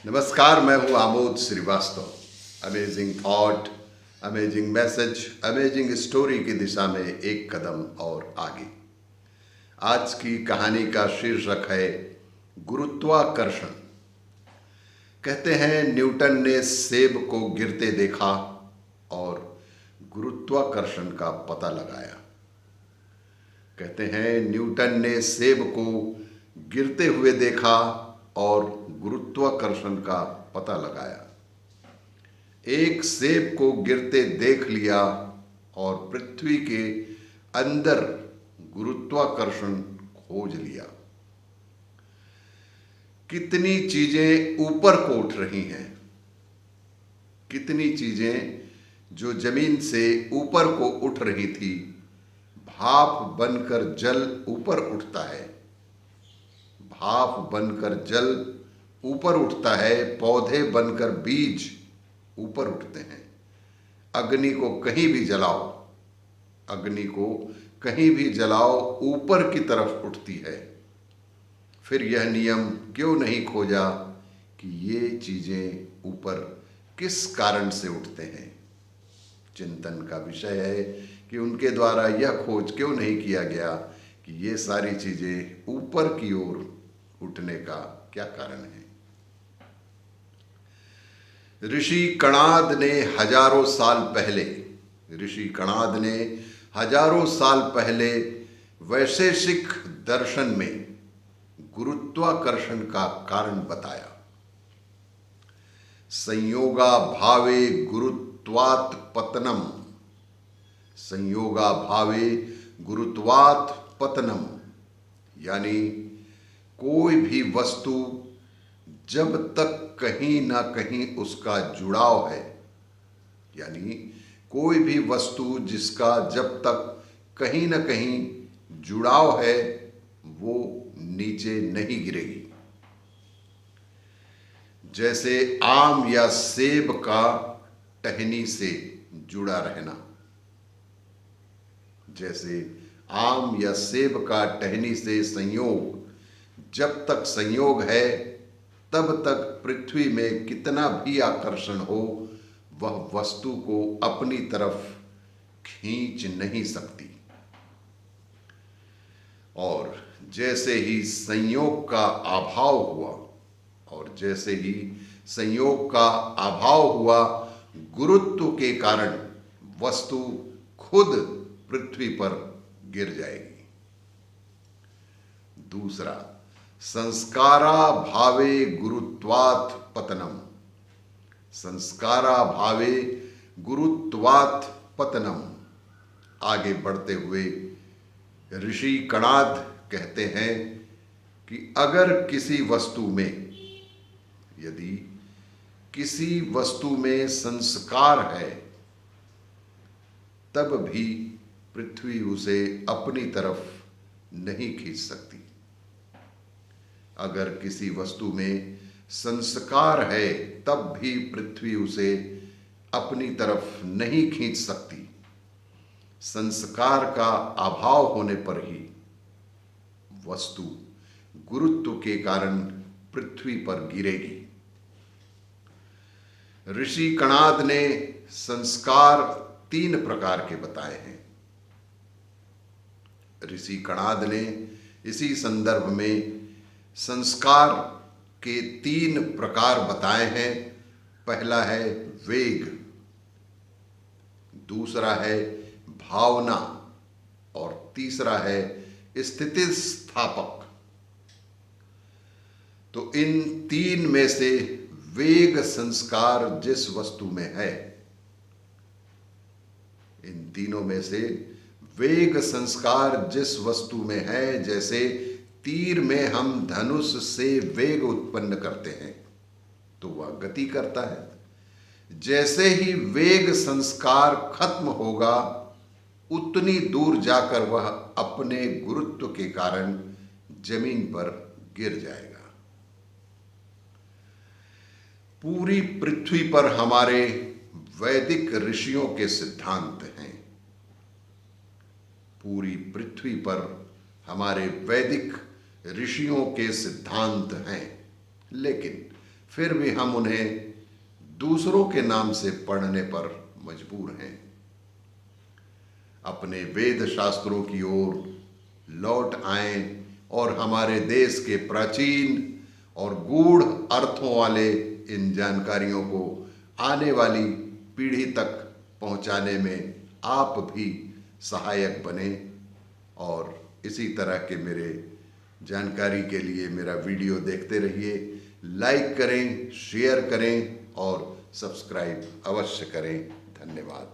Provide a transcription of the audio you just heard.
नमस्कार, मैं हूं Amod Shrivastava. Amazing thought, amazing message, amazing story की दिशा में एक कदम और आगे। आज की कहानी का शीर्षक है गुरुत्वाकर्षण। कहते हैं न्यूटन ने सेब को गिरते देखा और गुरुत्वाकर्षण का पता लगाया। कहते हैं न्यूटन ने सेब को गिरते हुए देखा और गुरुत्वाकर्षण का पता लगाया। एक सेब को गिरते देख लिया और पृथ्वी के अंदर गुरुत्वाकर्षण खोज लिया। कितनी चीजें ऊपर को उठ रही हैं, कितनी चीजें जो जमीन से ऊपर को उठ रही थी, भाप बनकर जल ऊपर उठता है। भाप बनकर जल ऊपर उठता है, पौधे बनकर बीज ऊपर उठते हैं। अग्नि को कहीं भी जलाओ, अग्नि को कहीं भी जलाओ, ऊपर की तरफ उठती है। फिर यह नियम क्यों नहीं खोजा कि ये चीजें ऊपर किस कारण से उठते हैं? चिंतन का विषय है कि उनके द्वारा यह खोज क्यों नहीं किया गया कि ये सारी चीजें ऊपर की ओर उठने का क्या कारण है। ऋषि कणाद ने हजारों साल पहले वैशेषिक दर्शन में गुरुत्वाकर्षण का कारण बताया। संयोगा भावे गुरुत्वात् पतनम, संयोगा भावे गुरुत्वात् पतनम, यानी कोई भी वस्तु जब तक कहीं ना कहीं उसका जुड़ाव है, यानी कोई भी वस्तु जिसका जब तक कहीं ना कहीं जुड़ाव है वो नीचे नहीं गिरेगी। जैसे आम या सेब का टहनी से जुड़ा रहना, जैसे आम या सेब का टहनी से संयोग, जब तक संयोग है तब तक पृथ्वी में कितना भी आकर्षण हो वह वस्तु को अपनी तरफ खींच नहीं सकती। और जैसे ही संयोग का अभाव हुआ, और जैसे ही संयोग का अभाव हुआ, गुरुत्व के कारण वस्तु खुद पृथ्वी पर गिर जाएगी। दूसरा, संस्कारा भावे गुरुत्वात् पतनम, संस्कारा भावे गुरुत्वात् पतनम। आगे बढ़ते हुए ऋषि कणाद कहते हैं कि अगर किसी वस्तु में, यदि किसी वस्तु में संस्कार है, तब भी पृथ्वी उसे अपनी तरफ नहीं खींच सकती। अगर किसी वस्तु में संस्कार है तब भी पृथ्वी उसे अपनी तरफ नहीं खींच सकती। संस्कार का अभाव होने पर ही वस्तु गुरुत्व के कारण पृथ्वी पर गिरेगी। ऋषि कणाद ने संस्कार 3 प्रकार के बताए हैं। ऋषि कणाद ने इसी संदर्भ में संस्कार के 3 प्रकार बताए हैं। पहला है वेग, दूसरा है भावना और तीसरा है स्थितिस्थापक। तो इन 3 में से वेग संस्कार जिस वस्तु में है, इन तीनों में से वेग संस्कार जिस वस्तु में है, जैसे तीर में हम धनुष से वेग उत्पन्न करते हैं तो वह गति करता है। जैसे ही वेग संस्कार खत्म होगा, उतनी दूर जाकर वह अपने गुरुत्व के कारण जमीन पर गिर जाएगा। पूरी पृथ्वी पर हमारे वैदिक ऋषियों के सिद्धांत हैं। पूरी पृथ्वी पर हमारे वैदिक ऋषियों के सिद्धांत हैं, लेकिन फिर भी हम उन्हें दूसरों के नाम से पढ़ने पर मजबूर हैं। अपने वेद शास्त्रों की ओर लौट आएं और हमारे देश के प्राचीन और गूढ़ अर्थों वाले इन जानकारियों को आने वाली पीढ़ी तक पहुंचाने में आप भी सहायक बने। और इसी तरह के मेरे जानकारी के लिए मेरा वीडियो देखते रहिए। लाइक करें, शेयर करें और सब्सक्राइब अवश्य करें। धन्यवाद।